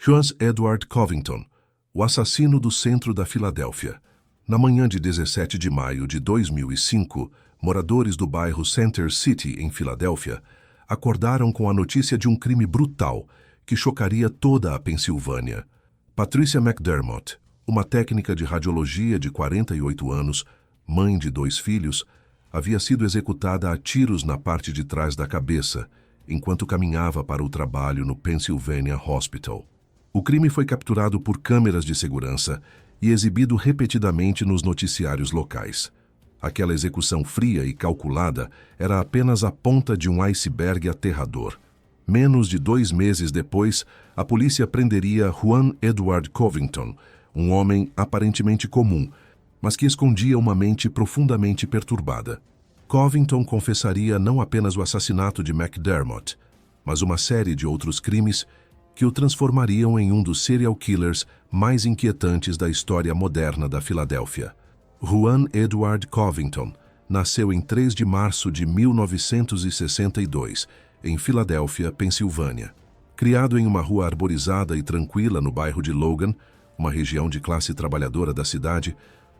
Juan Edward Covington, o assassino do centro da Filadélfia. Na manhã de 17 de maio de 2005, moradores do bairro Center City, em Filadélfia, acordaram com a notícia de um crime brutal que chocaria toda a Pensilvânia. Patricia McDermott, uma técnica de radiologia de 48 anos, mãe de 2 filhos, havia sido executada a tiros na parte de trás da cabeça, enquanto caminhava para o trabalho no Pennsylvania Hospital. O crime foi capturado por câmeras de segurança e exibido repetidamente nos noticiários locais. Aquela execução fria e calculada era apenas a ponta de um iceberg aterrador. Menos de 2 meses depois, a polícia prenderia Juan Edward Covington, um homem aparentemente comum, mas que escondia uma mente profundamente perturbada. Covington confessaria não apenas o assassinato de McDermott, mas uma série de outros crimes que o transformariam em um dos serial killers mais inquietantes da história moderna da Filadélfia. Juan Edward Covington nasceu em 3 de março de 1962, em Filadélfia, Pensilvânia. Criado em uma rua arborizada e tranquila no bairro de Logan, uma região de classe trabalhadora da cidade,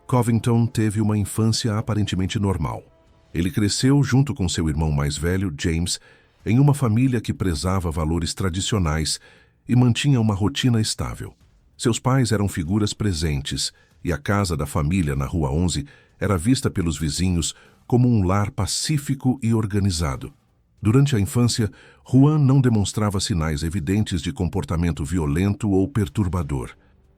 Covington teve uma infância aparentemente normal. Ele cresceu junto com seu irmão mais velho, James, em uma família que prezava valores tradicionais e mantinha uma rotina estável. Seus pais eram figuras presentes e a casa da família na Rua 11 era vista pelos vizinhos como um lar pacífico e organizado. Durante a infância, Juan não demonstrava sinais evidentes de comportamento violento ou perturbador.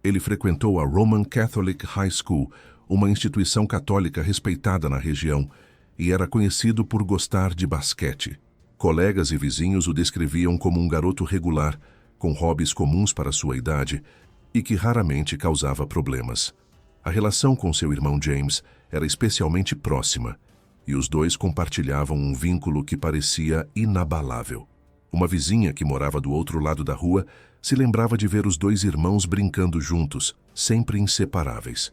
Ele frequentou a Roman Catholic High School, uma instituição católica respeitada na região, e era conhecido por gostar de basquete. Colegas e vizinhos o descreviam como um garoto regular, com hobbies comuns para sua idade, e que raramente causava problemas. A relação com seu irmão James era especialmente próxima, e os dois compartilhavam um vínculo que parecia inabalável. Uma vizinha que morava do outro lado da rua se lembrava de ver os 2 irmãos brincando juntos, sempre inseparáveis.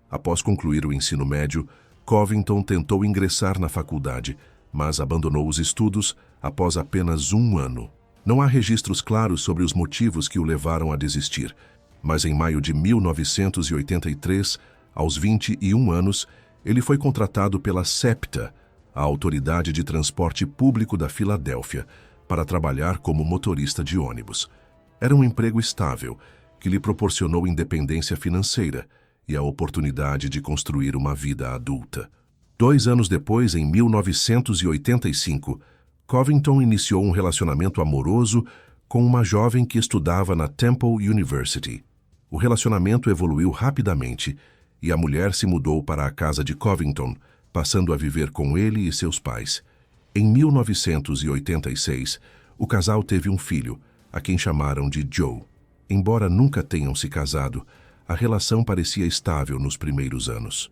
Após concluir o ensino médio, Covington tentou ingressar na faculdade, mas abandonou os estudos após apenas 1 ano. Não há registros claros sobre os motivos que o levaram a desistir, mas em maio de 1983, aos 21 anos, ele foi contratado pela SEPTA, a Autoridade de Transporte Público da Filadélfia, para trabalhar como motorista de ônibus. Era um emprego estável, que lhe proporcionou independência financeira e a oportunidade de construir uma vida adulta. 2 anos depois, em 1985, Covington iniciou um relacionamento amoroso com uma jovem que estudava na Temple University. O relacionamento evoluiu rapidamente e a mulher se mudou para a casa de Covington, passando a viver com ele e seus pais. Em 1986, o casal teve um filho, a quem chamaram de Joe. Embora nunca tenham se casado, a relação parecia estável nos primeiros anos.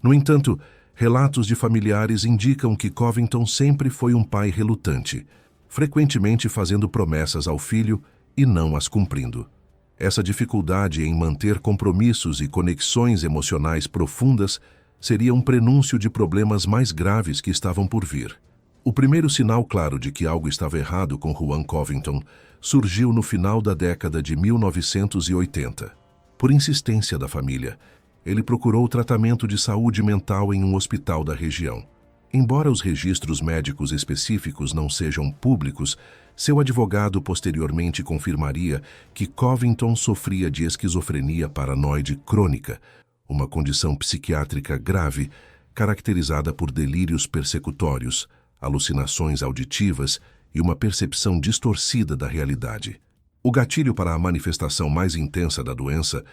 No entanto, relatos de familiares indicam que Covington sempre foi um pai relutante, frequentemente fazendo promessas ao filho e não as cumprindo. Essa dificuldade em manter compromissos e conexões emocionais profundas seria um prenúncio de problemas mais graves que estavam por vir. O primeiro sinal claro de que algo estava errado com Juan Covington surgiu no final da década de 1980. Por insistência da família, ele procurou tratamento de saúde mental em um hospital da região. Embora os registros médicos específicos não sejam públicos, seu advogado posteriormente confirmaria que Covington sofria de esquizofrenia paranoide crônica, uma condição psiquiátrica grave caracterizada por delírios persecutórios, alucinações auditivas e uma percepção distorcida da realidade. O gatilho para a manifestação mais intensa da doença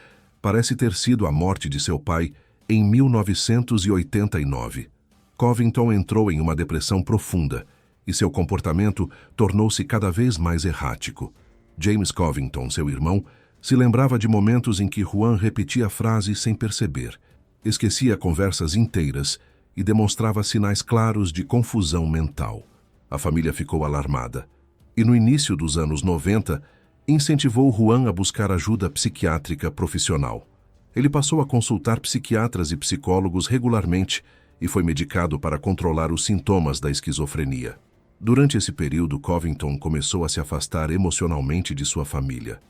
parece ter sido a morte de seu pai em 1989. Covington entrou em uma depressão profunda e seu comportamento tornou-se cada vez mais errático. James Covington, seu irmão, se lembrava de momentos em que Juan repetia frases sem perceber, esquecia conversas inteiras e demonstrava sinais claros de confusão mental. A família ficou alarmada e, no início dos anos 90, incentivou Juan a buscar ajuda psiquiátrica profissional. Ele passou a consultar psiquiatras e psicólogos regularmente e foi medicado para controlar os sintomas da esquizofrenia. Durante esse período, Covington começou a se afastar emocionalmente de sua família.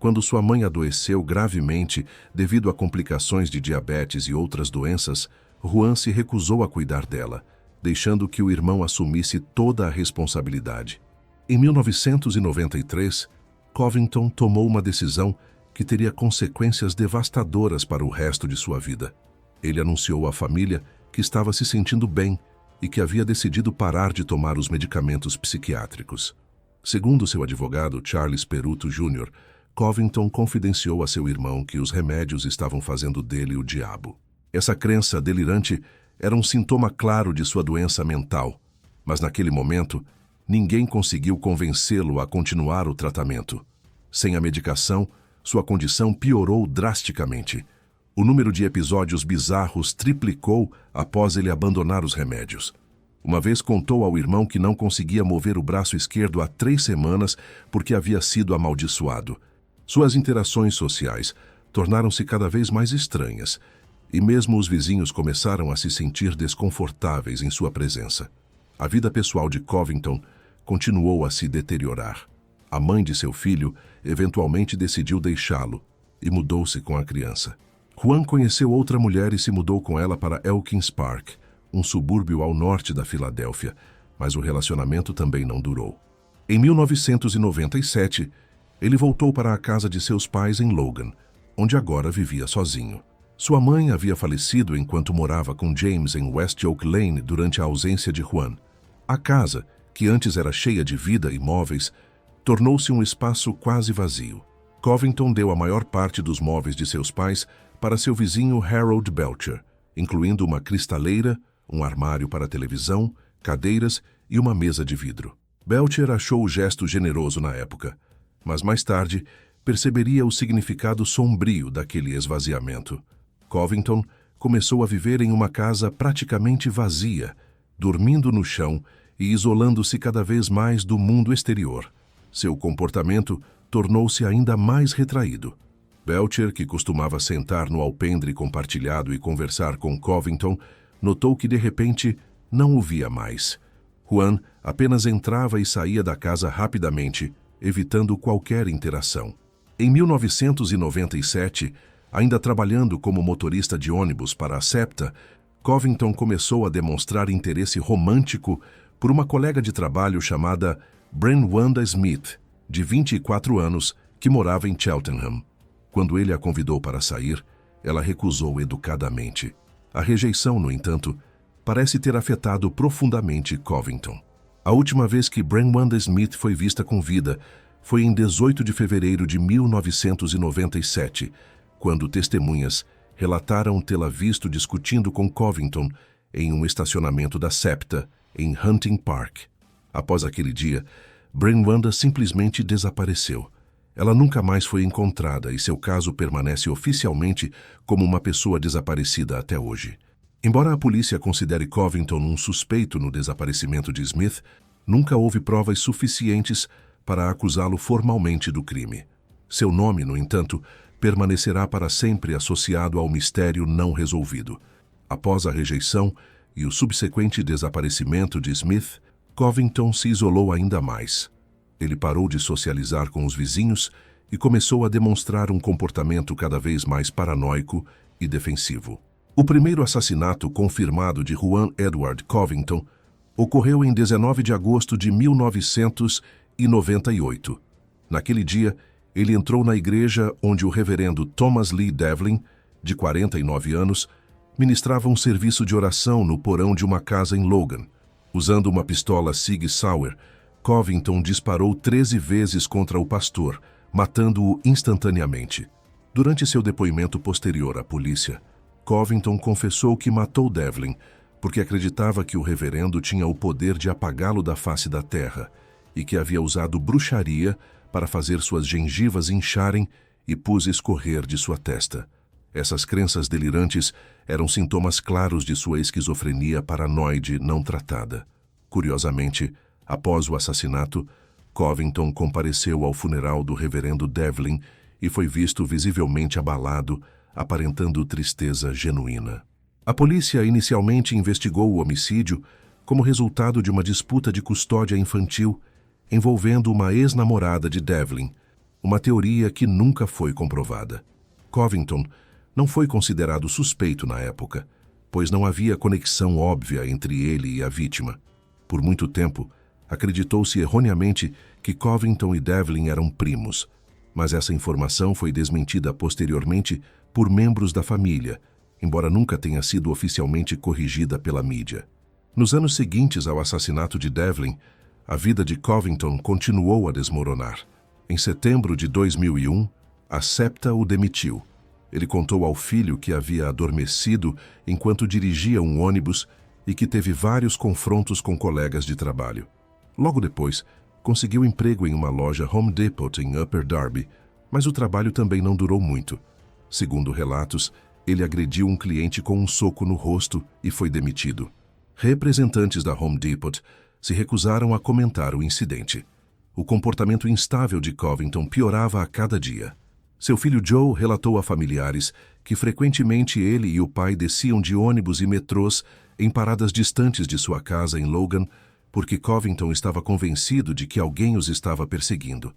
Quando sua mãe adoeceu gravemente devido a complicações de diabetes e outras doenças, Juan se recusou a cuidar dela, deixando que o irmão assumisse toda a responsabilidade. Em 1993, Covington tomou uma decisão que teria consequências devastadoras para o resto de sua vida. Ele anunciou à família que estava se sentindo bem e que havia decidido parar de tomar os medicamentos psiquiátricos. Segundo seu advogado, Charles Peruto Jr., Covington confidenciou a seu irmão que os remédios estavam fazendo dele o diabo. Essa crença delirante era um sintoma claro de sua doença mental, mas naquele momento, ninguém conseguiu convencê-lo a continuar o tratamento. Sem a medicação, sua condição piorou drasticamente. O número de episódios bizarros triplicou após ele abandonar os remédios. Uma vez contou ao irmão que não conseguia mover o braço esquerdo há 3 semanas porque havia sido amaldiçoado. Suas interações sociais tornaram-se cada vez mais estranhas, e mesmo os vizinhos começaram a se sentir desconfortáveis em sua presença. A vida pessoal de Covington continuou a se deteriorar. A mãe de seu filho eventualmente decidiu deixá-lo e mudou-se com a criança. Juan conheceu outra mulher e se mudou com ela para Elkins Park, um subúrbio ao norte da Filadélfia, mas o relacionamento também não durou. Em 1997, ele voltou para a casa de seus pais em Logan, onde agora vivia sozinho. Sua mãe havia falecido enquanto morava com James em West Oak Lane durante a ausência de Juan. A casa, que antes era cheia de vida e móveis, tornou-se um espaço quase vazio. Covington deu a maior parte dos móveis de seus pais para seu vizinho Harold Belcher, incluindo uma cristaleira, um armário para televisão, cadeiras e uma mesa de vidro. Belcher achou o gesto generoso na época, mas mais tarde perceberia o significado sombrio daquele esvaziamento. Covington começou a viver em uma casa praticamente vazia, dormindo no chão e isolando-se cada vez mais do mundo exterior. Seu comportamento tornou-se ainda mais retraído. Belcher, que costumava sentar no alpendre compartilhado e conversar com Covington, notou que de repente não o via mais. Juan apenas entrava e saía da casa rapidamente, evitando qualquer interação. Em 1997, ainda trabalhando como motorista de ônibus para a SEPTA, Covington começou a demonstrar interesse romântico por uma colega de trabalho chamada Brenwanda Smith, de 24 anos, que morava em Cheltenham. Quando ele a convidou para sair, ela recusou educadamente. A rejeição, no entanto, parece ter afetado profundamente Covington. A última vez que Brenwanda Smith foi vista com vida foi em 18 de fevereiro de 1997, quando testemunhas relataram tê-la visto discutindo com Covington em um estacionamento da SEPTA, em Hunting Park. Após aquele dia, Brenwanda simplesmente desapareceu. Ela nunca mais foi encontrada e seu caso permanece oficialmente como uma pessoa desaparecida até hoje. Embora a polícia considere Covington um suspeito no desaparecimento de Smith, nunca houve provas suficientes para acusá-lo formalmente do crime. Seu nome, no entanto, permanecerá para sempre associado ao mistério não resolvido. Após a rejeição e o subsequente desaparecimento de Smith, Covington se isolou ainda mais. Ele parou de socializar com os vizinhos e começou a demonstrar um comportamento cada vez mais paranoico e defensivo. O primeiro assassinato confirmado de Juan Edward Covington ocorreu em 19 de agosto de 1998. Naquele dia, ele entrou na igreja onde o reverendo Thomas Lee Devlin, de 49 anos, ministrava um serviço de oração no porão de uma casa em Logan. Usando uma pistola Sig Sauer, Covington disparou 13 vezes contra o pastor, matando-o instantaneamente. Durante seu depoimento posterior à polícia, Covington confessou que matou Devlin porque acreditava que o reverendo tinha o poder de apagá-lo da face da terra e que havia usado bruxaria para fazer suas gengivas incharem e pus escorrer de sua testa. Essas crenças delirantes eram sintomas claros de sua esquizofrenia paranoide não tratada. Curiosamente, após o assassinato, Covington compareceu ao funeral do reverendo Devlin e foi visto visivelmente abalado, aparentando tristeza genuína. A polícia inicialmente investigou o homicídio como resultado de uma disputa de custódia infantil envolvendo uma ex-namorada de Devlin. uma teoria que nunca foi comprovada. Covington não foi considerado suspeito na época, pois não havia conexão óbvia entre ele e a vítima. Por muito tempo, acreditou-se erroneamente que Covington e Devlin eram primos, mas essa informação foi desmentida posteriormente por membros da família, embora nunca tenha sido oficialmente corrigida pela mídia. Nos anos seguintes ao assassinato de Devlin, a vida de Covington continuou a desmoronar. Em setembro de 2001, a SEPTA o demitiu. Ele contou ao filho que havia adormecido enquanto dirigia um ônibus e que teve vários confrontos com colegas de trabalho. Logo depois, conseguiu emprego em uma loja Home Depot em Upper Darby, mas o trabalho também não durou muito. Segundo relatos, ele agrediu um cliente com um soco no rosto e foi demitido. Representantes da Home Depot se recusaram a comentar o incidente. O comportamento instável de Covington piorava a cada dia. Seu filho Joe relatou a familiares que frequentemente ele e o pai desciam de ônibus e metrôs em paradas distantes de sua casa em Logan, porque Covington estava convencido de que alguém os estava perseguindo.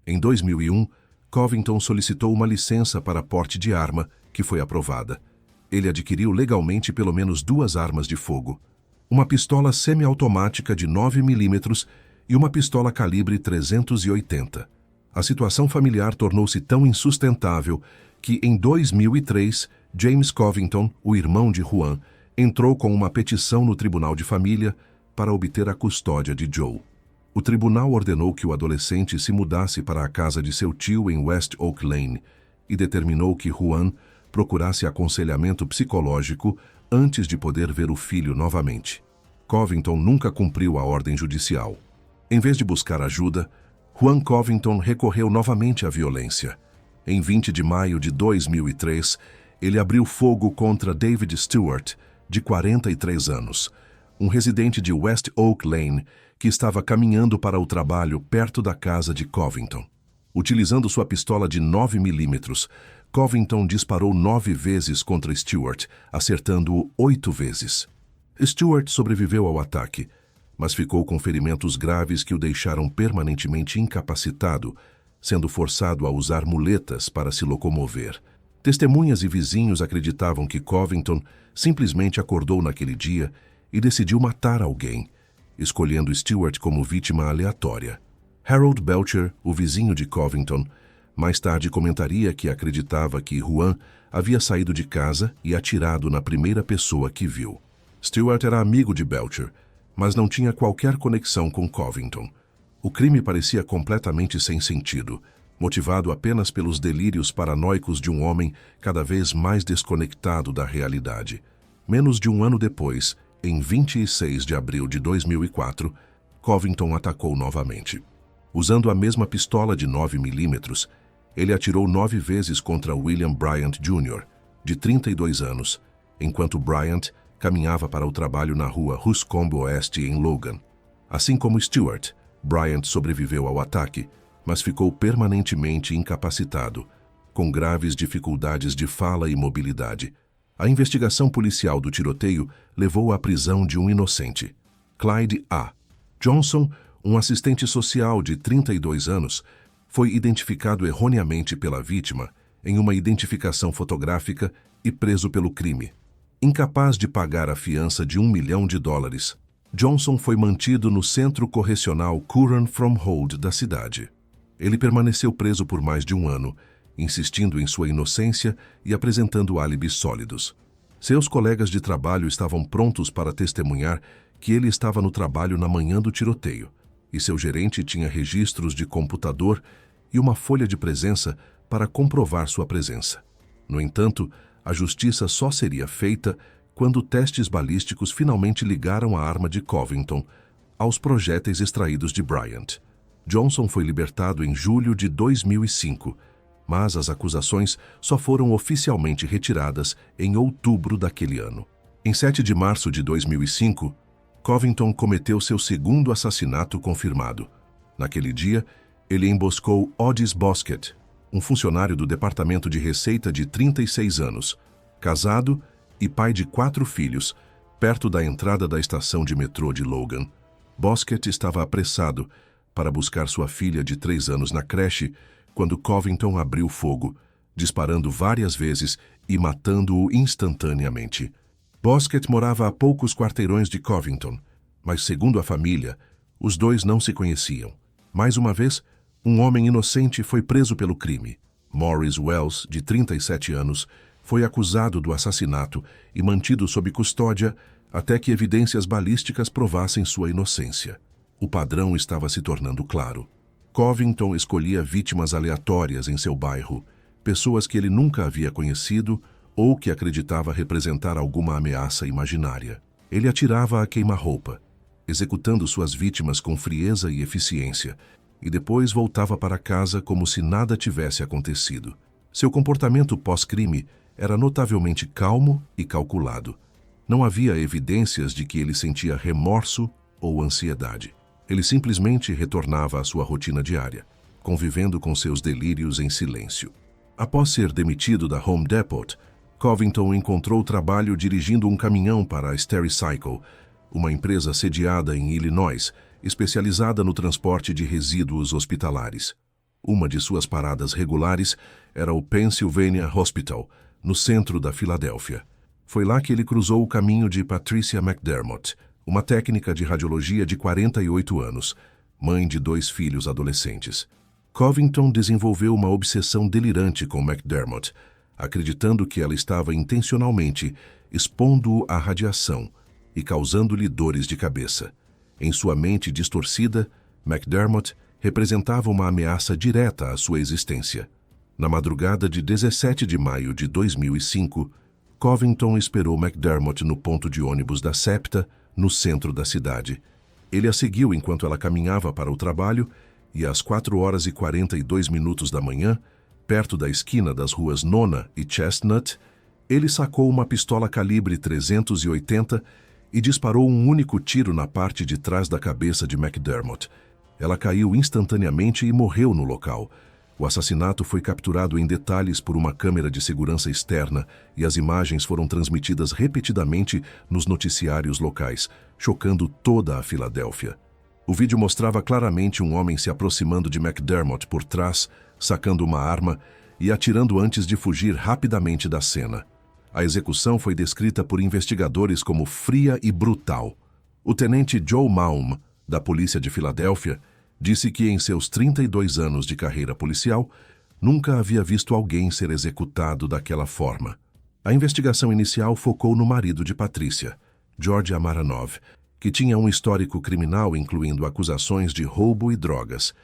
Em 2001, Covington solicitou uma licença para porte de arma, que foi aprovada. Ele adquiriu legalmente pelo menos 2 armas de fogo: uma pistola semiautomática de 9 mm e uma pistola calibre 380. A situação familiar tornou-se tão insustentável que, em 2003, James Covington, o irmão de Juan, entrou com uma petição no Tribunal de Família para obter a custódia de Joe. O tribunal ordenou que o adolescente se mudasse para a casa de seu tio em West Oak Lane e determinou que Juan procurasse aconselhamento psicológico antes de poder ver o filho novamente. Covington nunca cumpriu a ordem judicial. Em vez de buscar ajuda, Juan Covington recorreu novamente à violência. Em 20 de maio de 2003, ele abriu fogo contra David Stewart, de 43 anos, um residente de West Oak Lane que estava caminhando para o trabalho perto da casa de Covington. Utilizando sua pistola de 9 mm, Covington disparou 9 vezes contra Stewart, acertando-o 8 vezes. Stewart sobreviveu ao ataque, mas ficou com ferimentos graves que o deixaram permanentemente incapacitado, sendo forçado a usar muletas para se locomover. Testemunhas e vizinhos acreditavam que Covington simplesmente acordou naquele dia e decidiu matar alguém, escolhendo Stewart como vítima aleatória. Harold Belcher, o vizinho de Covington, mais tarde comentaria que acreditava que Juan havia saído de casa e atirado na primeira pessoa que viu. Stewart era amigo de Belcher, mas não tinha qualquer conexão com Covington. O crime parecia completamente sem sentido, motivado apenas pelos delírios paranoicos de um homem cada vez mais desconectado da realidade. Menos de um ano depois, em 26 de abril de 2004, Covington atacou novamente. Usando a mesma pistola de 9 mm, ele atirou 9 vezes contra William Bryant Jr., de 32 anos, enquanto Bryant caminhava para o trabalho na rua Ruscombe Oeste, em Logan. Assim como Stewart, Bryant sobreviveu ao ataque, mas ficou permanentemente incapacitado, com graves dificuldades de fala e mobilidade. A investigação policial do tiroteio levou à prisão de um inocente, Clyde A. Johnson, um assistente social de 32 anos, foi identificado erroneamente pela vítima em uma identificação fotográfica e preso pelo crime. Incapaz de pagar a fiança de $1 milhão, Johnson foi mantido no centro correcional Curran from Hold da cidade. Ele permaneceu preso por mais de um ano, insistindo em sua inocência e apresentando álibis sólidos. Seus colegas de trabalho estavam prontos para testemunhar que ele estava no trabalho na manhã do tiroteio, e seu gerente tinha registros de computador e uma folha de presença para comprovar sua presença. No entanto, a justiça só seria feita quando testes balísticos finalmente ligaram a arma de Covington aos projéteis extraídos de Bryant. Johnson foi libertado em julho de 2005, mas as acusações só foram oficialmente retiradas em outubro daquele ano. Em 7 de março de 2005, Covington cometeu seu segundo assassinato confirmado. Naquele dia, ele emboscou Otis Bosquet, um funcionário do Departamento de Receita de 36 anos, casado e pai de 4 filhos, perto da entrada da estação de metrô de Logan. Bosquet estava apressado para buscar sua filha de 3 anos na creche quando Covington abriu fogo, disparando várias vezes e matando-o instantaneamente. Bosquet morava a poucos quarteirões de Covington, mas, segundo a família, os dois não se conheciam. Mais uma vez, um homem inocente foi preso pelo crime. Maurice Wells, de 37 anos, foi acusado do assassinato e mantido sob custódia até que evidências balísticas provassem sua inocência. O padrão estava se tornando claro. Covington escolhia vítimas aleatórias em seu bairro, pessoas que ele nunca havia conhecido ou que acreditava representar alguma ameaça imaginária. Ele atirava a queima-roupa, executando suas vítimas com frieza e eficiência, e depois voltava para casa como se nada tivesse acontecido. Seu comportamento pós-crime era notavelmente calmo e calculado. Não havia evidências de que ele sentia remorso ou ansiedade. Ele simplesmente retornava à sua rotina diária, convivendo com seus delírios em silêncio. Após ser demitido da Home Depot, Covington encontrou trabalho dirigindo um caminhão para a Stericycle, uma empresa sediada em Illinois, especializada no transporte de resíduos hospitalares. Uma de suas paradas regulares era o Pennsylvania Hospital, no centro da Filadélfia. Foi lá que ele cruzou o caminho de Patricia McDermott, uma técnica de radiologia de 48 anos, mãe de 2 filhos adolescentes. Covington desenvolveu uma obsessão delirante com McDermott, acreditando que ela estava intencionalmente expondo-o à radiação e causando-lhe dores de cabeça. Em sua mente distorcida, McDermott representava uma ameaça direta à sua existência. Na madrugada de 17 de maio de 2005, Covington esperou McDermott no ponto de ônibus da SEPTA, no centro da cidade. Ele a seguiu enquanto ela caminhava para o trabalho e, às 4h42 da manhã, perto da esquina das ruas Nona e Chestnut, ele sacou uma pistola calibre .380 e disparou um único tiro na parte de trás da cabeça de McDermott. Ela caiu instantaneamente e morreu no local. O assassinato foi capturado em detalhes por uma câmera de segurança externa e as imagens foram transmitidas repetidamente nos noticiários locais, chocando toda a Filadélfia. O vídeo mostrava claramente um homem se aproximando de McDermott por trás, sacando uma arma e atirando antes de fugir rapidamente da cena. A execução foi descrita por investigadores como fria e brutal. O tenente Joe Malm, da Polícia de Filadélfia, disse que em seus 32 anos de carreira policial, nunca havia visto alguém ser executado daquela forma. A investigação inicial focou no marido de Patricia, George Amaranov, que tinha um histórico criminal incluindo acusações de roubo e drogas.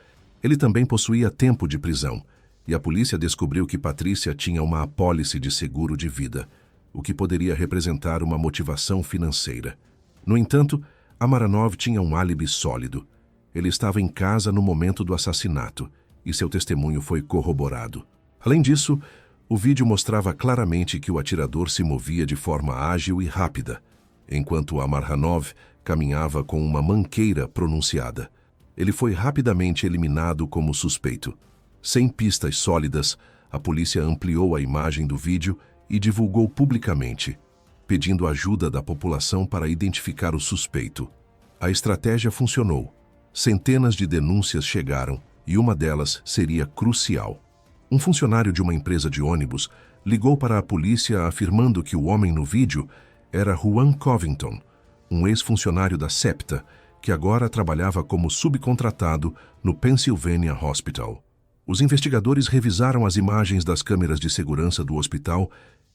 Ele também possuía tempo de prisão, e a polícia descobriu que Patricia tinha uma apólice de seguro de vida, o que poderia representar uma motivação financeira. No entanto, Amaranov tinha um álibi sólido. Ele estava em casa no momento do assassinato, e seu testemunho foi corroborado. Além disso, o vídeo mostrava claramente que o atirador se movia de forma ágil e rápida, enquanto Amaranov caminhava com uma manqueira pronunciada. Ele foi rapidamente eliminado como suspeito. Sem pistas sólidas, a polícia ampliou a imagem do vídeo e divulgou publicamente, pedindo ajuda da população para identificar o suspeito. A estratégia funcionou. Centenas de denúncias chegaram e uma delas seria crucial. Um funcionário de uma empresa de ônibus ligou para a polícia afirmando que o homem no vídeo era Juan Covington, um ex-funcionário da SEPTA, que agora trabalhava como subcontratado no Pennsylvania Hospital. Os investigadores revisaram as imagens das câmeras de segurança do hospital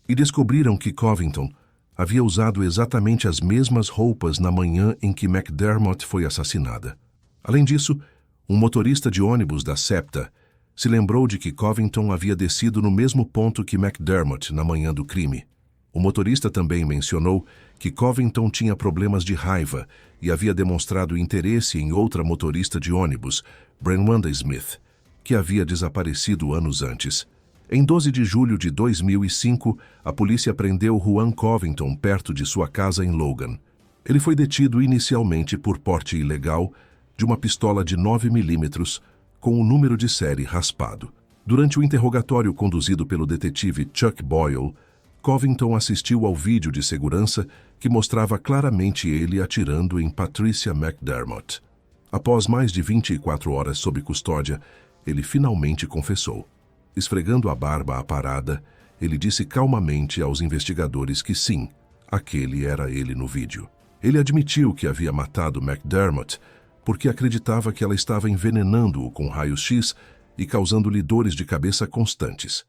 e descobriram que Covington havia usado exatamente as mesmas roupas na manhã em que McDermott foi assassinada. Além disso, um motorista de ônibus da SEPTA se lembrou de que Covington havia descido no mesmo ponto que McDermott na manhã do crime. O motorista também mencionou que Covington tinha problemas de raiva e havia demonstrado interesse em outra motorista de ônibus, Brenwanda Smith, que havia desaparecido anos antes. Em 12 de julho de 2005, a polícia prendeu Juan Covington perto de sua casa em Logan. Ele foi detido inicialmente por porte ilegal de uma pistola de 9mm com o número de série raspado. Durante o interrogatório conduzido pelo detetive Chuck Boyle, Covington assistiu ao vídeo de segurança que mostrava claramente ele atirando em Patricia McDermott. Após mais de 24 horas sob custódia, ele finalmente confessou. Esfregando a barba aparada, ele disse calmamente aos investigadores que sim, aquele era ele no vídeo. Ele admitiu que havia matado McDermott porque acreditava que ela estava envenenando-o com raios-x e causando-lhe dores de cabeça constantes.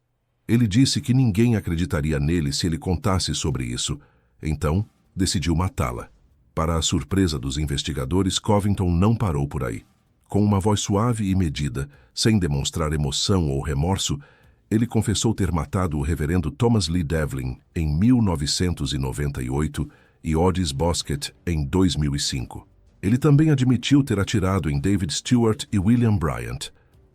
Ele disse que ninguém acreditaria nele se ele contasse sobre isso, então decidiu matá-la. Para a surpresa dos investigadores, Covington não parou por aí. Com uma voz suave e medida, sem demonstrar emoção ou remorso, ele confessou ter matado o reverendo Thomas Lee Devlin em 1998 e Otis Bosquet em 2005. Ele também admitiu ter atirado em David Stewart e William Bryant.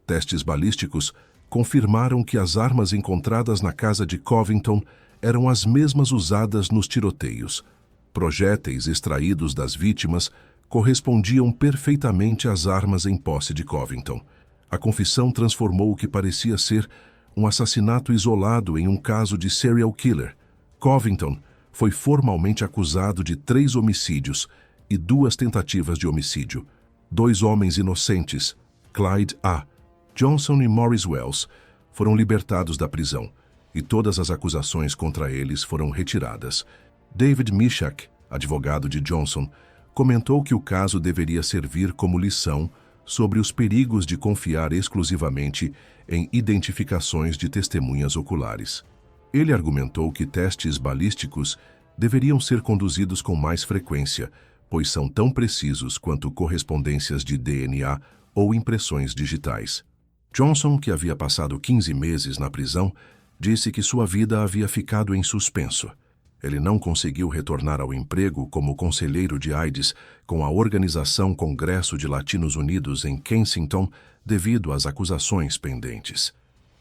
Testes balísticos confirmaram que as armas encontradas na casa de Covington eram as mesmas usadas nos tiroteios. Projéteis extraídos das vítimas correspondiam perfeitamente às armas em posse de Covington. A confissão transformou o que parecia ser um assassinato isolado em um caso de serial killer. Covington foi formalmente acusado de 3 homicídios e 2 tentativas de homicídio. 2 homens inocentes, Clyde A. Johnson e Maurice Wells, foram libertados da prisão e todas as acusações contra eles foram retiradas. David Mishak, advogado de Johnson, comentou que o caso deveria servir como lição sobre os perigos de confiar exclusivamente em identificações de testemunhas oculares. Ele argumentou que testes balísticos deveriam ser conduzidos com mais frequência, pois são tão precisos quanto correspondências de DNA ou impressões digitais. Johnson, que havia passado 15 meses na prisão, disse que sua vida havia ficado em suspenso. Ele não conseguiu retornar ao emprego como conselheiro de AIDS com a organização Congresso de Latinos Unidos em Kensington devido às acusações pendentes.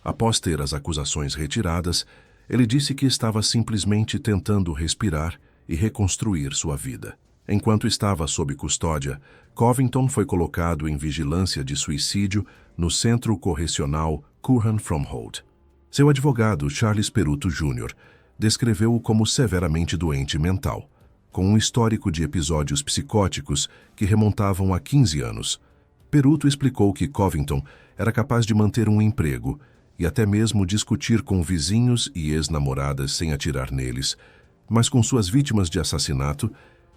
Após ter as acusações retiradas, ele disse que estava simplesmente tentando respirar e reconstruir sua vida. Enquanto estava sob custódia, Covington foi colocado em vigilância de suicídio no Centro Correcional Curran-Fromhold. Seu advogado, Charles Peruto Jr., descreveu-o como severamente doente mental, com um histórico de episódios psicóticos que remontavam a 15 anos. Peruto explicou que Covington era capaz de manter um emprego e até mesmo discutir com vizinhos e ex-namoradas sem atirar neles, mas com suas vítimas de assassinato,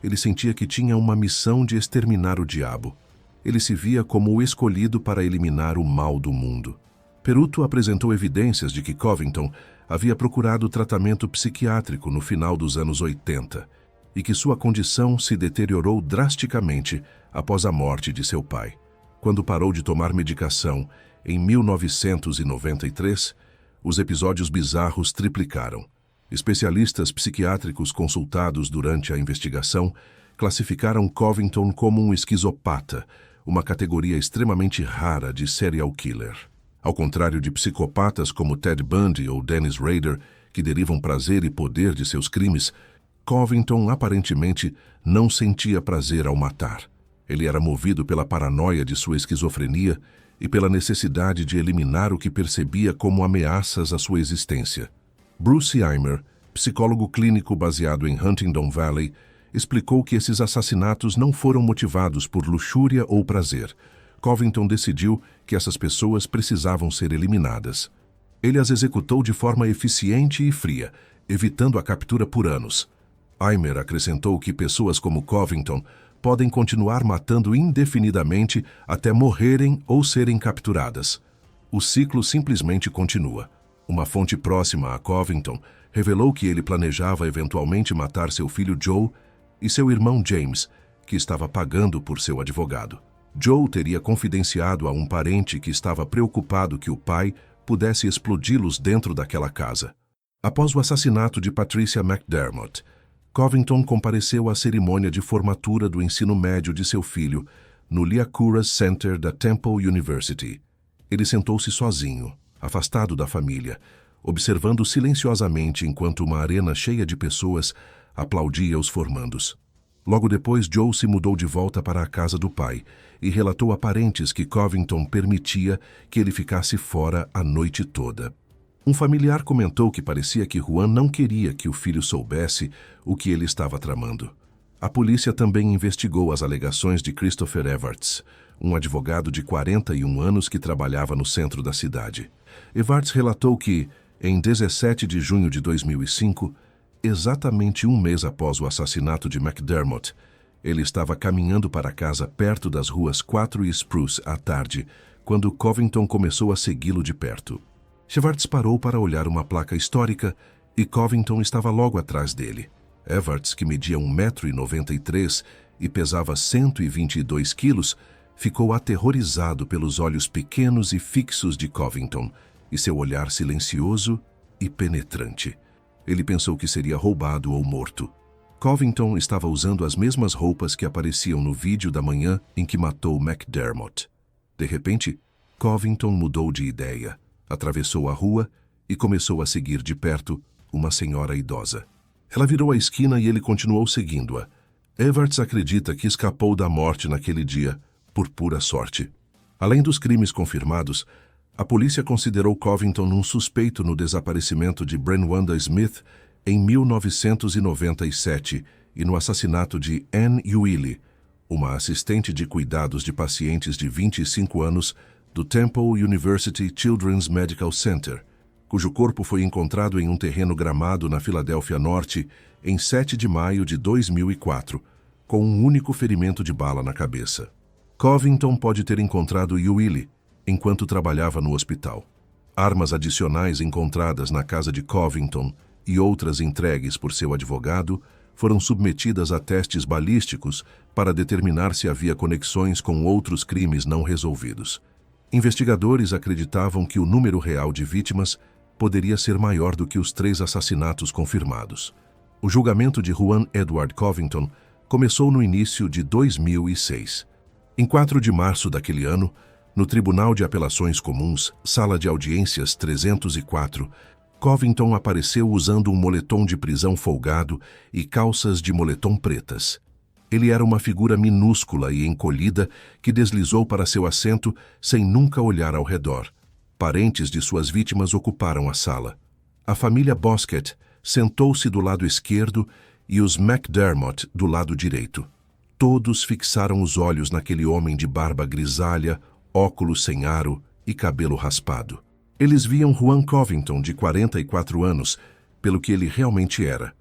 ele sentia que tinha uma missão de exterminar o diabo. Ele se via como o escolhido para eliminar o mal do mundo. Peruto apresentou evidências de que Covington havia procurado tratamento psiquiátrico no final dos anos 80 e que sua condição se deteriorou drasticamente após a morte de seu pai. Quando parou de tomar medicação em 1993, os episódios bizarros triplicaram. Especialistas psiquiátricos consultados durante a investigação classificaram Covington como um esquizopata, uma categoria extremamente rara de serial killer. Ao contrário de psicopatas como Ted Bundy ou Dennis Rader, que derivam prazer e poder de seus crimes, Covington aparentemente não sentia prazer ao matar. Ele era movido pela paranoia de sua esquizofrenia e pela necessidade de eliminar o que percebia como ameaças à sua existência. Bruce Eimer, psicólogo clínico baseado em Huntingdon Valley, explicou que esses assassinatos não foram motivados por luxúria ou prazer. Covington decidiu que essas pessoas precisavam ser eliminadas. Ele as executou de forma eficiente e fria, evitando a captura por anos. Eimer acrescentou que pessoas como Covington podem continuar matando indefinidamente até morrerem ou serem capturadas. O ciclo simplesmente continua. Uma fonte próxima a Covington revelou que ele planejava eventualmente matar seu filho Joe e seu irmão James, que estava pagando por seu advogado. Joe teria confidenciado a um parente que estava preocupado que o pai pudesse explodi-los dentro daquela casa. Após o assassinato de Patricia McDermott, Covington compareceu à cerimônia de formatura do ensino médio de seu filho no Liacouras Center da Temple University. Ele sentou-se sozinho, afastado da família, observando silenciosamente enquanto uma arena cheia de pessoas aplaudia os formandos. Logo depois, Joe se mudou de volta para a casa do pai e relatou a parentes que Covington permitia que ele ficasse fora a noite toda. Um familiar comentou que parecia que Juan não queria que o filho soubesse o que ele estava tramando. A polícia também investigou as alegações de Christopher Evarts, um advogado de 41 anos que trabalhava no centro da cidade. Evarts relatou que, em 17 de junho de 2005, exatamente um mês após o assassinato de McDermott, ele estava caminhando para casa perto das ruas 4 e Spruce à tarde, quando Covington começou a segui-lo de perto. Evarts parou para olhar uma placa histórica e Covington estava logo atrás dele. Evarts, que media 1,93 m e pesava 122 quilos, ficou aterrorizado pelos olhos pequenos e fixos de Covington e seu olhar silencioso e penetrante. Ele pensou que seria roubado ou morto. Covington estava usando as mesmas roupas que apareciam no vídeo da manhã em que matou McDermott. De repente, Covington mudou de ideia, atravessou a rua e começou a seguir de perto uma senhora idosa. Ela virou a esquina e ele continuou seguindo-a. Evarts acredita que escapou da morte naquele dia, por pura sorte. Além dos crimes confirmados, a polícia considerou Covington um suspeito no desaparecimento de Brenwanda Smith em 1997 e no assassinato de Anne Ewele, uma assistente de cuidados de pacientes de 25 anos do Temple University Children's Medical Center, cujo corpo foi encontrado em um terreno gramado na Filadélfia Norte em 7 de maio de 2004, com um único ferimento de bala na cabeça. Covington pode ter encontrado Ewele enquanto trabalhava no hospital. Armas adicionais encontradas na casa de Covington e outras entregues por seu advogado foram submetidas a testes balísticos para determinar se havia conexões com outros crimes não resolvidos. Investigadores acreditavam que o número real de vítimas poderia ser maior do que os 3 assassinatos confirmados. O julgamento de Juan Edward Covington começou no início de 2006. Em 4 de março daquele ano, no Tribunal de Apelações Comuns, Sala de Audiências 304, Covington apareceu usando um moletom de prisão folgado e calças de moletom pretas. Ele era uma figura minúscula e encolhida que deslizou para seu assento sem nunca olhar ao redor. Parentes de suas vítimas ocuparam a sala. A família Bosquet sentou-se do lado esquerdo e os McDermott do lado direito. Todos fixaram os olhos naquele homem de barba grisalha, óculos sem aro e cabelo raspado. Eles viam Juan Covington, de 44 anos, pelo que ele realmente era,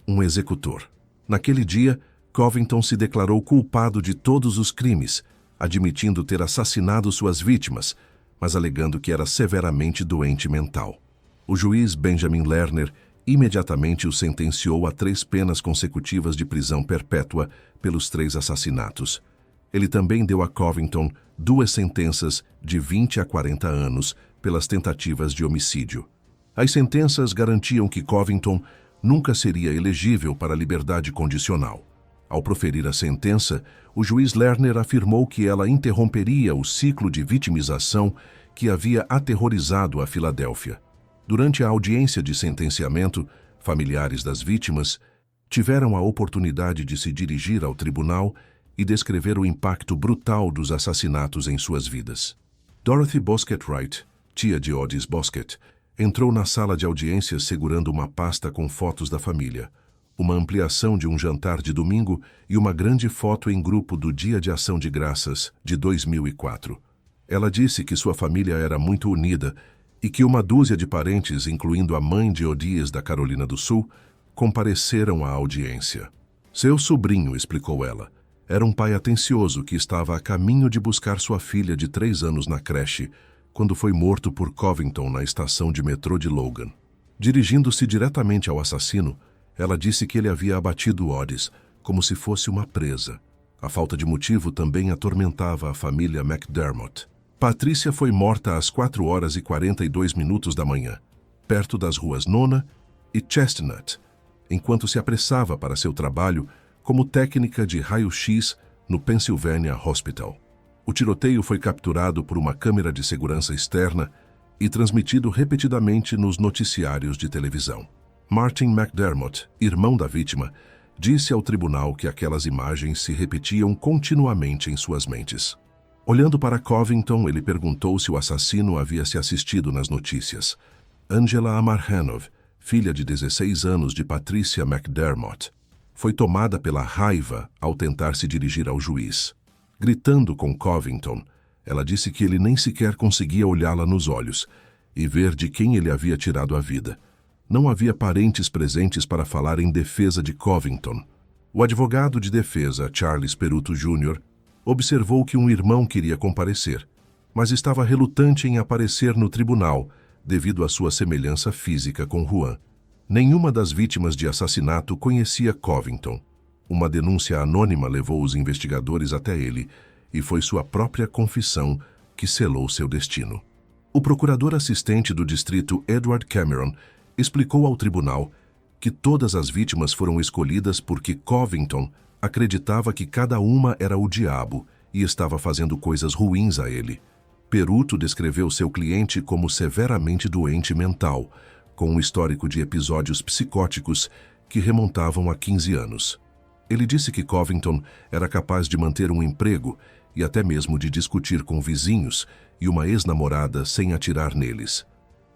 um executor. Naquele dia, Covington se declarou culpado de todos os crimes, admitindo ter assassinado suas vítimas, mas alegando que era severamente doente mental. O juiz Benjamin Lerner imediatamente o sentenciou a 3 penas consecutivas de prisão perpétua pelos 3 assassinatos. Ele também deu a Covington 2 sentenças de 20 a 40 anos pelas tentativas de homicídio. As sentenças garantiam que Covington nunca seria elegível para a liberdade condicional. Ao proferir a sentença, o juiz Lerner afirmou que ela interromperia o ciclo de vitimização que havia aterrorizado a Filadélfia. Durante a audiência de sentenciamento, familiares das vítimas tiveram a oportunidade de se dirigir ao tribunal e descrever o impacto brutal dos assassinatos em suas vidas. Dorothy Bosquet Wright, tia de Otis Bosquet, entrou na sala de audiências segurando uma pasta com fotos da família, uma ampliação de um jantar de domingo e uma grande foto em grupo do Dia de Ação de Graças de 2004. Ela disse que sua família era muito unida e que uma dúzia de parentes, incluindo a mãe de Odias da Carolina do Sul, compareceram à audiência. Seu sobrinho, explicou ela, era um pai atencioso que estava a caminho de buscar sua filha de 3 anos na creche, quando foi morto por Covington na estação de metrô de Logan. Dirigindo-se diretamente ao assassino, ela disse que ele havia abatido Otis, como se fosse uma presa. A falta de motivo também atormentava a família McDermott. Patrícia foi morta às 4h42 da manhã, perto das ruas Nona e Chestnut, enquanto se apressava para seu trabalho como técnica de raio-x no Pennsylvania Hospital. O tiroteio foi capturado por uma câmera de segurança externa e transmitido repetidamente nos noticiários de televisão. Martin McDermott, irmão da vítima, disse ao tribunal que aquelas imagens se repetiam continuamente em suas mentes. Olhando para Covington, ele perguntou se o assassino havia se assistido nas notícias. Angela Amarhanov, filha de 16 anos de Patricia McDermott, foi tomada pela raiva ao tentar se dirigir ao juiz. Gritando com Covington, ela disse que ele nem sequer conseguia olhá-la nos olhos e ver de quem ele havia tirado a vida. Não havia parentes presentes para falar em defesa de Covington. O advogado de defesa, Charles Peruto Jr., observou que um irmão queria comparecer, mas estava relutante em aparecer no tribunal devido à sua semelhança física com Juan. Nenhuma das vítimas de assassinato conhecia Covington. Uma denúncia anônima levou os investigadores até ele e foi sua própria confissão que selou seu destino. O procurador assistente do distrito Edward Cameron explicou ao tribunal que todas as vítimas foram escolhidas porque Covington acreditava que cada uma era o diabo e estava fazendo coisas ruins a ele. Peruto descreveu seu cliente como severamente doente mental, com um histórico de episódios psicóticos que remontavam a 15 anos. Ele disse que Covington era capaz de manter um emprego e até mesmo de discutir com vizinhos e uma ex-namorada sem atirar neles.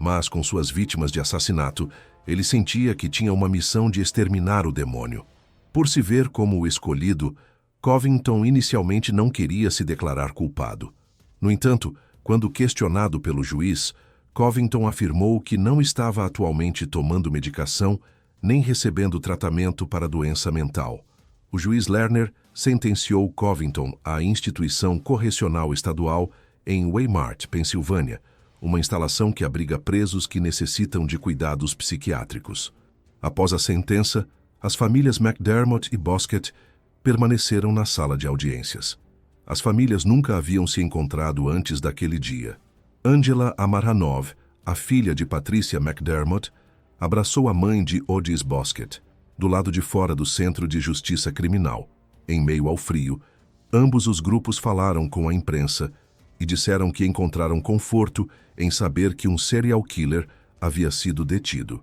Mas com suas vítimas de assassinato, ele sentia que tinha uma missão de exterminar o demônio. Por se ver como o escolhido, Covington inicialmente não queria se declarar culpado. No entanto, quando questionado pelo juiz, Covington afirmou que não estava atualmente tomando medicação nem recebendo tratamento para doença mental. O juiz Lerner sentenciou Covington à instituição correcional estadual em Waymart, Pensilvânia, uma instalação que abriga presos que necessitam de cuidados psiquiátricos. Após a sentença, as famílias McDermott e Bosquet permaneceram na sala de audiências. As famílias nunca haviam se encontrado antes daquele dia. Angela Amarhanov, a filha de Patricia McDermott, abraçou a mãe de Odis Bosquet, do lado de fora do Centro de Justiça Criminal. Em meio ao frio, ambos os grupos falaram com a imprensa e disseram que encontraram conforto em saber que um serial killer havia sido detido.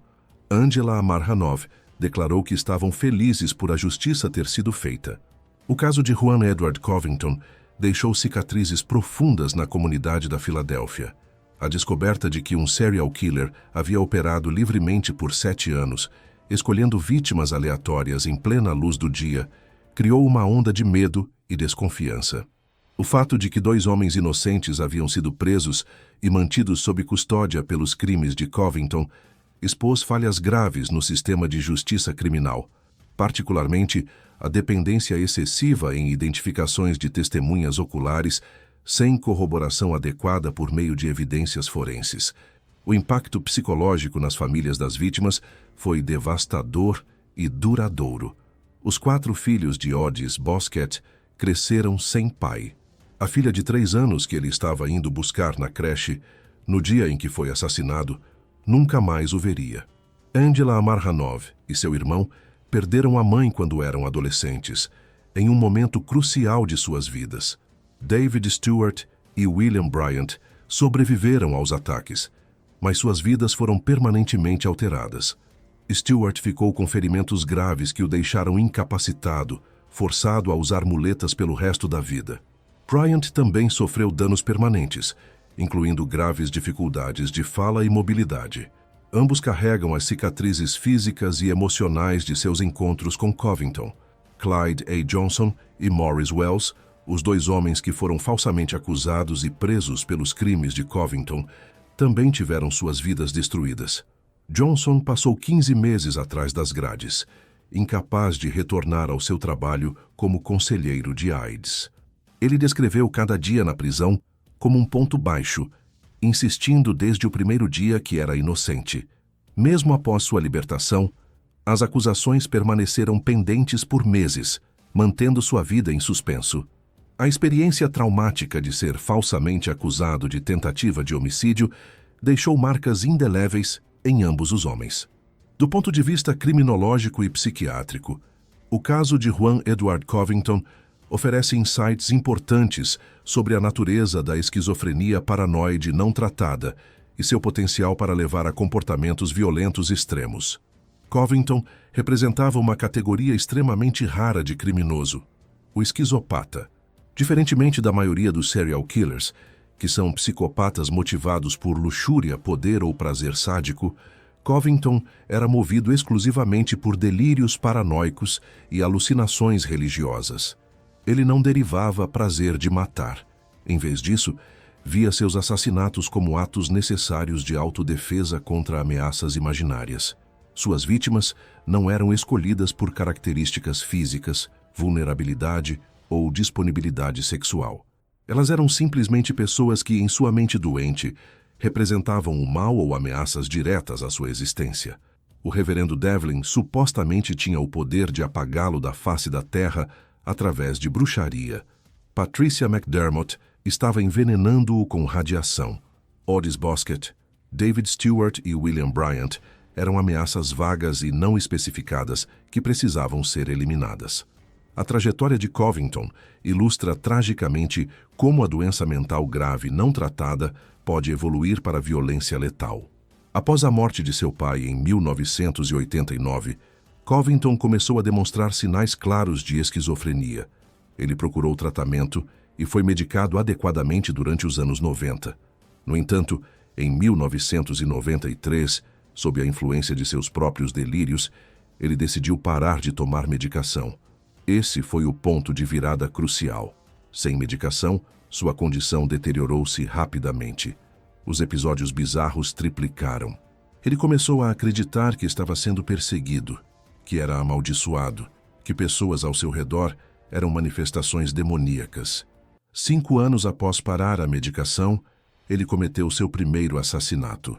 Angela Amarhanov declarou que estavam felizes por a justiça ter sido feita. O caso de Juan Edward Covington deixou cicatrizes profundas na comunidade da Filadélfia. A descoberta de que um serial killer havia operado livremente por 7 anos, escolhendo vítimas aleatórias em plena luz do dia, criou uma onda de medo e desconfiança. O fato de que 2 homens inocentes haviam sido presos e mantidos sob custódia pelos crimes de Covington expôs falhas graves no sistema de justiça criminal, particularmente a dependência excessiva em identificações de testemunhas oculares sem corroboração adequada por meio de evidências forenses. O impacto psicológico nas famílias das vítimas foi devastador e duradouro. Os 4 filhos de Odis Bosquet cresceram sem pai. A filha de 3 anos que ele estava indo buscar na creche, no dia em que foi assassinado, nunca mais o veria. Angela Amarhanov e seu irmão perderam a mãe quando eram adolescentes, em um momento crucial de suas vidas. David Stewart e William Bryant sobreviveram aos ataques, mas suas vidas foram permanentemente alteradas. Stewart ficou com ferimentos graves que o deixaram incapacitado, forçado a usar muletas pelo resto da vida. Bryant também sofreu danos permanentes, incluindo graves dificuldades de fala e mobilidade. Ambos carregam as cicatrizes físicas e emocionais de seus encontros com Covington. Clyde A. Johnson e Morris Wells, os 2 homens que foram falsamente acusados e presos pelos crimes de Covington, também tiveram suas vidas destruídas. Johnson passou 15 meses atrás das grades, incapaz de retornar ao seu trabalho como conselheiro de AIDS. Ele descreveu cada dia na prisão como um ponto baixo, insistindo desde o primeiro dia que era inocente. Mesmo após sua libertação, as acusações permaneceram pendentes por meses, mantendo sua vida em suspenso. A experiência traumática de ser falsamente acusado de tentativa de homicídio deixou marcas indeléveis em ambos os homens. Do ponto de vista criminológico e psiquiátrico, o caso de Juan Edward Covington oferece insights importantes sobre a natureza da esquizofrenia paranoide não tratada e seu potencial para levar a comportamentos violentos extremos. Covington representava uma categoria extremamente rara de criminoso, o esquizopata. Diferentemente da maioria dos serial killers, que são psicopatas motivados por luxúria, poder ou prazer sádico, Covington era movido exclusivamente por delírios paranoicos e alucinações religiosas. Ele não derivava prazer de matar. Em vez disso, via seus assassinatos como atos necessários de autodefesa contra ameaças imaginárias. Suas vítimas não eram escolhidas por características físicas, vulnerabilidade ou disponibilidade sexual. Elas eram simplesmente pessoas que, em sua mente doente, representavam o mal ou ameaças diretas à sua existência. O reverendo Devlin supostamente tinha o poder de apagá-lo da face da terra através de bruxaria. Patricia McDermott estava envenenando-o com radiação. Otis Bosquet, David Stewart e William Bryant eram ameaças vagas e não especificadas que precisavam ser eliminadas. A trajetória de Covington ilustra tragicamente como a doença mental grave não tratada pode evoluir para violência letal. Após a morte de seu pai em 1989, Covington começou a demonstrar sinais claros de esquizofrenia. Ele procurou tratamento e foi medicado adequadamente durante os anos 90. No entanto, em 1993, sob a influência de seus próprios delírios, ele decidiu parar de tomar medicação. Esse foi o ponto de virada crucial. Sem medicação, sua condição deteriorou-se rapidamente. Os episódios bizarros triplicaram. Ele começou a acreditar que estava sendo perseguido, que era amaldiçoado, que pessoas ao seu redor eram manifestações demoníacas. 5 anos após parar a medicação, ele cometeu seu primeiro assassinato.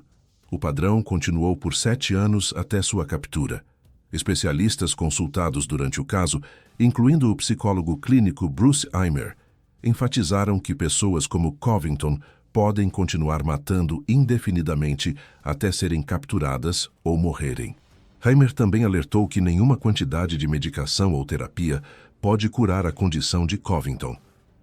O padrão continuou por 7 anos até sua captura. Especialistas consultados durante o caso, incluindo o psicólogo clínico Bruce Eimer, enfatizaram que pessoas como Covington podem continuar matando indefinidamente até serem capturadas ou morrerem. Eimer também alertou que nenhuma quantidade de medicação ou terapia pode curar a condição de Covington.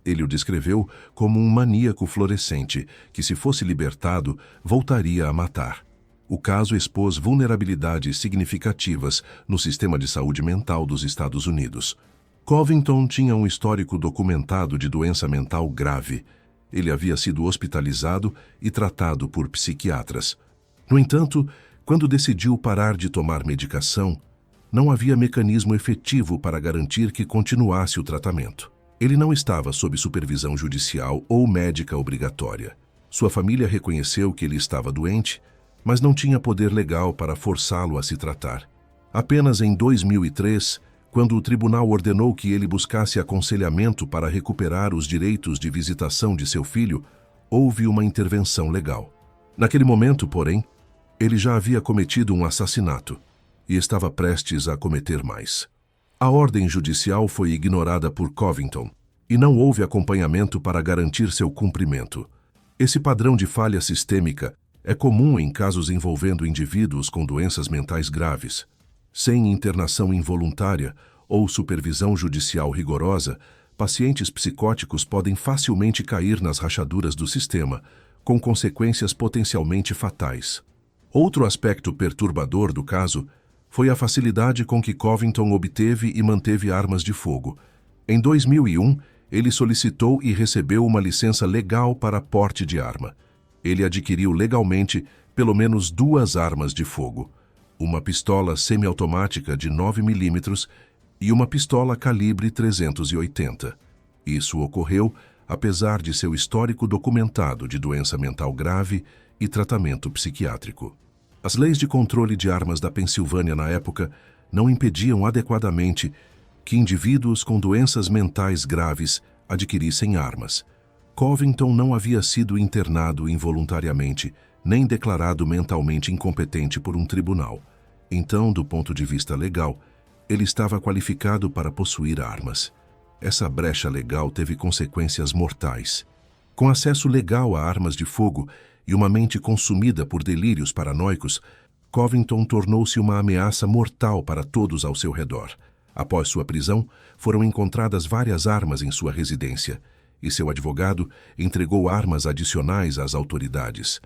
Ele o descreveu como um maníaco florescente que, se fosse libertado, voltaria a matar. O caso expôs vulnerabilidades significativas no sistema de saúde mental dos Estados Unidos. Covington tinha um histórico documentado de doença mental grave. Ele havia sido hospitalizado e tratado por psiquiatras. No entanto, quando decidiu parar de tomar medicação, não havia mecanismo efetivo para garantir que continuasse o tratamento. Ele não estava sob supervisão judicial ou médica obrigatória. Sua família reconheceu que ele estava doente, mas não tinha poder legal para forçá-lo a se tratar. Apenas em 2003, quando o tribunal ordenou que ele buscasse aconselhamento para recuperar os direitos de visitação de seu filho, houve uma intervenção legal. Naquele momento, porém, ele já havia cometido um assassinato e estava prestes a cometer mais. A ordem judicial foi ignorada por Covington e não houve acompanhamento para garantir seu cumprimento. Esse padrão de falha sistêmica é comum em casos envolvendo indivíduos com doenças mentais graves. Sem internação involuntária ou supervisão judicial rigorosa, pacientes psicóticos podem facilmente cair nas rachaduras do sistema, com consequências potencialmente fatais. Outro aspecto perturbador do caso foi a facilidade com que Covington obteve e manteve armas de fogo. Em 2001, ele solicitou e recebeu uma licença legal para porte de arma. Ele adquiriu legalmente pelo menos 2 armas de fogo, uma pistola semiautomática de 9 mm e uma pistola calibre 380. Isso ocorreu apesar de seu histórico documentado de doença mental grave e tratamento psiquiátrico. As leis de controle de armas da Pensilvânia na época não impediam adequadamente que indivíduos com doenças mentais graves adquirissem armas. Covington não havia sido internado involuntariamente, nem declarado mentalmente incompetente por um tribunal. Então, do ponto de vista legal, ele estava qualificado para possuir armas. Essa brecha legal teve consequências mortais. Com acesso legal a armas de fogo e uma mente consumida por delírios paranoicos, Covington tornou-se uma ameaça mortal para todos ao seu redor. Após sua prisão, foram encontradas várias armas em sua residência, e seu advogado entregou armas adicionais às autoridades.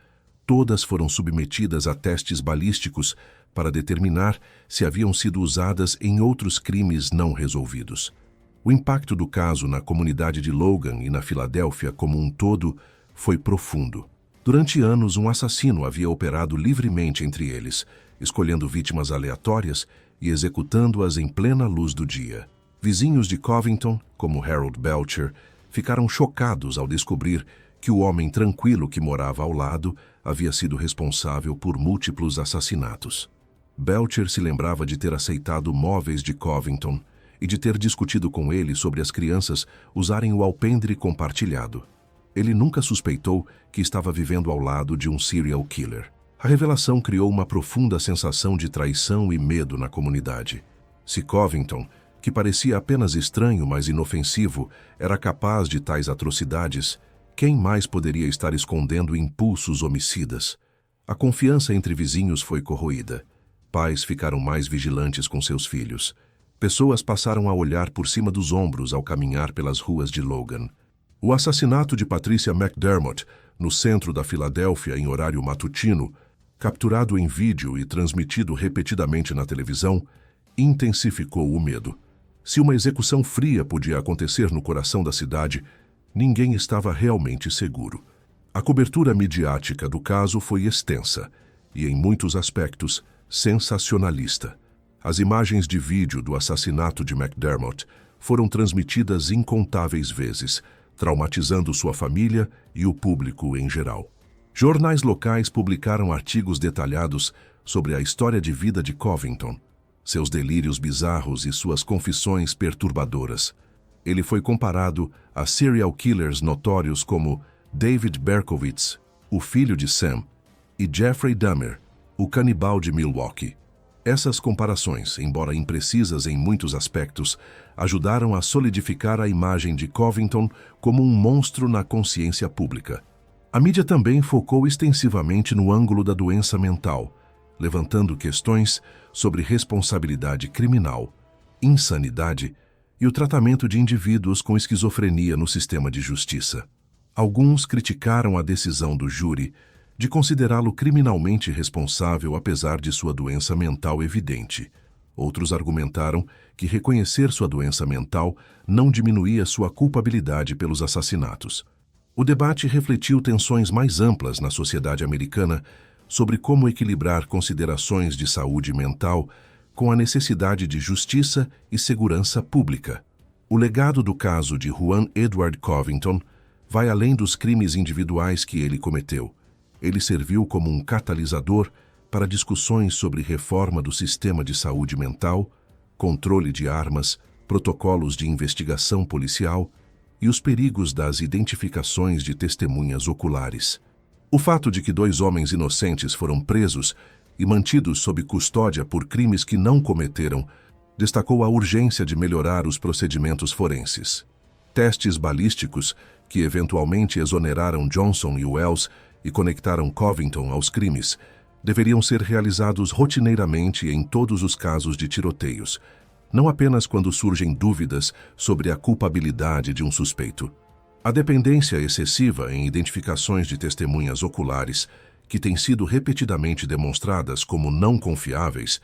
Todas foram submetidas a testes balísticos para determinar se haviam sido usadas em outros crimes não resolvidos. O impacto do caso na comunidade de Logan e na Filadélfia como um todo foi profundo. Durante anos, um assassino havia operado livremente entre eles, escolhendo vítimas aleatórias e executando-as em plena luz do dia. Vizinhos de Covington, como Harold Belcher, ficaram chocados ao descobrir que o homem tranquilo que morava ao lado havia sido responsável por múltiplos assassinatos. Belcher se lembrava de ter aceitado móveis de Covington e de ter discutido com ele sobre as crianças usarem o alpendre compartilhado. Ele nunca suspeitou que estava vivendo ao lado de um serial killer. A revelação criou uma profunda sensação de traição e medo na comunidade. Se Covington, que parecia apenas estranho, mas inofensivo, era capaz de tais atrocidades, quem mais poderia estar escondendo impulsos homicidas? A confiança entre vizinhos foi corroída. Pais ficaram mais vigilantes com seus filhos. Pessoas passaram a olhar por cima dos ombros ao caminhar pelas ruas de Logan. O assassinato de Patricia McDermott, no centro da Filadélfia em horário matutino, capturado em vídeo e transmitido repetidamente na televisão, intensificou o medo. Se uma execução fria podia acontecer no coração da cidade, ninguém estava realmente seguro. A cobertura midiática do caso foi extensa e, em muitos aspectos, sensacionalista. As imagens de vídeo do assassinato de McDermott foram transmitidas incontáveis vezes, traumatizando sua família e o público em geral. Jornais locais publicaram artigos detalhados sobre a história de vida de Covington, seus delírios bizarros e suas confissões perturbadoras. Ele foi comparado a serial killers notórios como David Berkowitz, o filho de Sam, e Jeffrey Dahmer, o canibal de Milwaukee. Essas comparações, embora imprecisas em muitos aspectos, ajudaram a solidificar a imagem de Covington como um monstro na consciência pública. A mídia também focou extensivamente no ângulo da doença mental, levantando questões sobre responsabilidade criminal, insanidade e o tratamento de indivíduos com esquizofrenia no sistema de justiça. Alguns criticaram a decisão do júri de considerá-lo criminalmente responsável apesar de sua doença mental evidente. Outros argumentaram que reconhecer sua doença mental não diminuía sua culpabilidade pelos assassinatos. O debate refletiu tensões mais amplas na sociedade americana sobre como equilibrar considerações de saúde mental com a necessidade de justiça e segurança pública. O legado do caso de Juan Edward Covington vai além dos crimes individuais que ele cometeu. Ele serviu como um catalisador para discussões sobre reforma do sistema de saúde mental, controle de armas, protocolos de investigação policial e os perigos das identificações de testemunhas oculares. O fato de que 2 homens inocentes foram presos e mantidos sob custódia por crimes que não cometeram destacou a urgência de melhorar os procedimentos forenses. Testes balísticos, que eventualmente exoneraram Johnson e Wells e conectaram Covington aos crimes, deveriam ser realizados rotineiramente em todos os casos de tiroteios, não apenas quando surgem dúvidas sobre a culpabilidade de um suspeito. A dependência excessiva em identificações de testemunhas oculares, que têm sido repetidamente demonstradas como não confiáveis,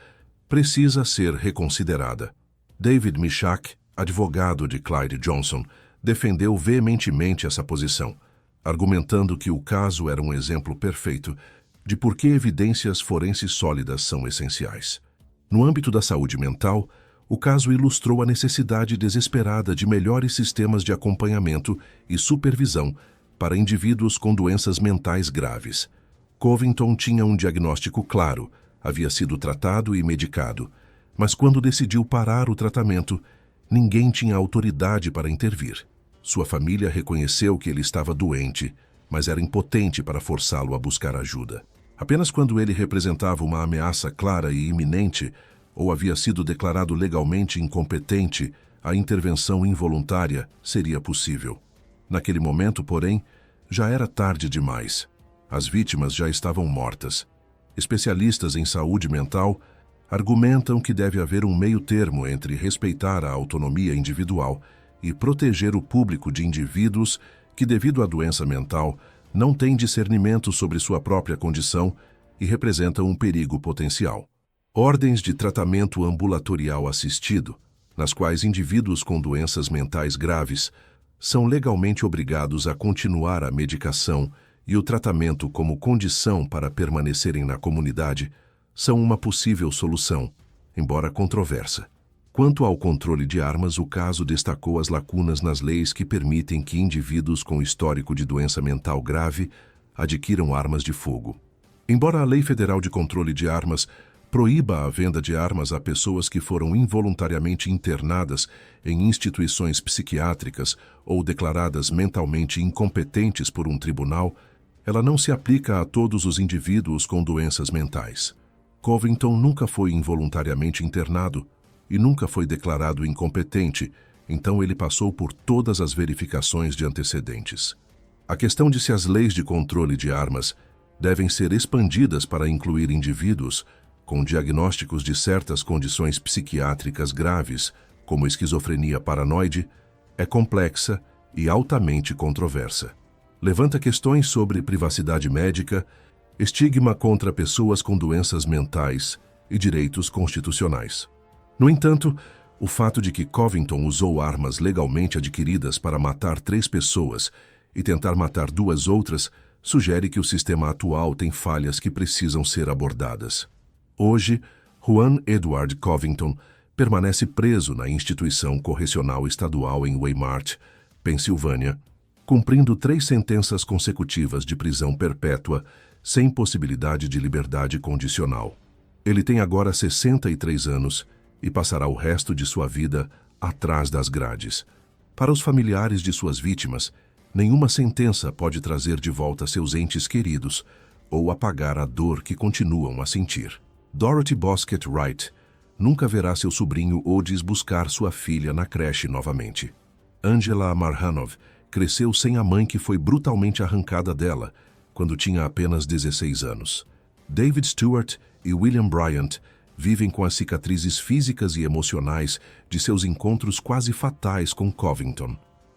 precisa ser reconsiderada. David Michak, advogado de Clyde Johnson, defendeu veementemente essa posição, argumentando que o caso era um exemplo perfeito de por que evidências forenses sólidas são essenciais. No âmbito da saúde mental, o caso ilustrou a necessidade desesperada de melhores sistemas de acompanhamento e supervisão para indivíduos com doenças mentais graves. Covington tinha um diagnóstico claro, havia sido tratado e medicado, mas quando decidiu parar o tratamento, ninguém tinha autoridade para intervir. Sua família reconheceu que ele estava doente, mas era impotente para forçá-lo a buscar ajuda. Apenas quando ele representava uma ameaça clara e iminente, ou havia sido declarado legalmente incompetente, a intervenção involuntária seria possível. Naquele momento, porém, já era tarde demais. As vítimas já estavam mortas. Especialistas em saúde mental argumentam que deve haver um meio-termo entre respeitar a autonomia individual e proteger o público de indivíduos que, devido à doença mental, não têm discernimento sobre sua própria condição e representam um perigo potencial. Ordens de tratamento ambulatorial assistido, nas quais indivíduos com doenças mentais graves são legalmente obrigados a continuar a medicação e o tratamento como condição para permanecerem na comunidade, são uma possível solução, embora controversa. Quanto ao controle de armas, o caso destacou as lacunas nas leis que permitem que indivíduos com histórico de doença mental grave adquiram armas de fogo. Embora a Lei Federal de Controle de Armas proíba a venda de armas a pessoas que foram involuntariamente internadas em instituições psiquiátricas ou declaradas mentalmente incompetentes por um tribunal, ela não se aplica a todos os indivíduos com doenças mentais. Covington nunca foi involuntariamente internado e nunca foi declarado incompetente, então ele passou por todas as verificações de antecedentes. A questão de se as leis de controle de armas devem ser expandidas para incluir indivíduos com diagnósticos de certas condições psiquiátricas graves, como esquizofrenia paranoide, é complexa e altamente controversa. Levanta questões sobre privacidade médica, estigma contra pessoas com doenças mentais e direitos constitucionais. No entanto, o fato de que Covington usou armas legalmente adquiridas para matar 3 pessoas e tentar matar 2 outras sugere que o sistema atual tem falhas que precisam ser abordadas. Hoje, Juan Edward Covington permanece preso na instituição correcional estadual em Waymart, Pensilvânia, cumprindo 3 sentenças consecutivas de prisão perpétua sem possibilidade de liberdade condicional. Ele tem agora 63 anos e passará o resto de sua vida atrás das grades. Para os familiares de suas vítimas, nenhuma sentença pode trazer de volta seus entes queridos ou apagar a dor que continuam a sentir. Dorothy Bosquet Wright nunca verá seu sobrinho Odis buscar sua filha na creche novamente. Angela Marhanov cresceu sem a mãe que foi brutalmente arrancada dela quando tinha apenas 16 anos. David Stewart e William Bryant vivem com as cicatrizes físicas e emocionais de seus encontros quase fatais com Covington.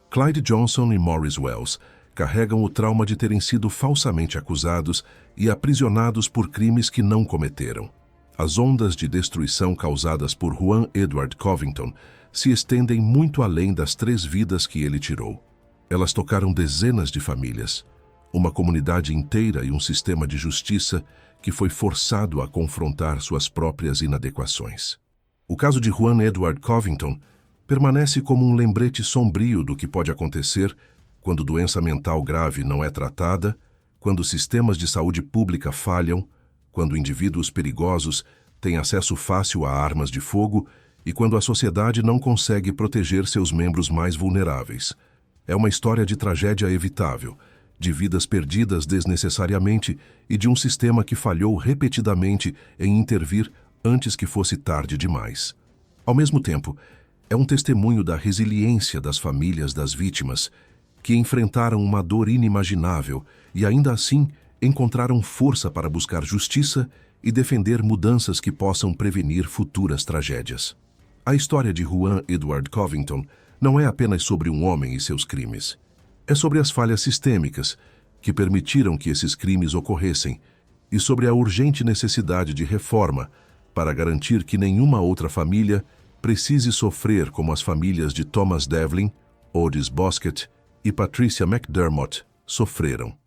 Clyde Johnson e Maurice Wells carregam o trauma de terem sido falsamente acusados e aprisionados por crimes que não cometeram. As ondas de destruição causadas por Juan Edward Covington se estendem muito além das 3 vidas que ele tirou. Elas tocaram dezenas de famílias, uma comunidade inteira e um sistema de justiça que foi forçado a confrontar suas próprias inadequações. O caso de Juan Edward Covington permanece como um lembrete sombrio do que pode acontecer quando doença mental grave não é tratada, quando sistemas de saúde pública falham, quando indivíduos perigosos têm acesso fácil a armas de fogo e quando a sociedade não consegue proteger seus membros mais vulneráveis. É uma história de tragédia evitável, de vidas perdidas desnecessariamente e de um sistema que falhou repetidamente em intervir antes que fosse tarde demais. Ao mesmo tempo, é um testemunho da resiliência das famílias das vítimas, que enfrentaram uma dor inimaginável e ainda assim encontraram força para buscar justiça e defender mudanças que possam prevenir futuras tragédias. A história de Juan Edward Covington não é apenas sobre um homem e seus crimes. É sobre as falhas sistêmicas que permitiram que esses crimes ocorressem e sobre a urgente necessidade de reforma para garantir que nenhuma outra família precise sofrer como as famílias de Thomas Devlin, Odis Bosquet e Patricia McDermott sofreram.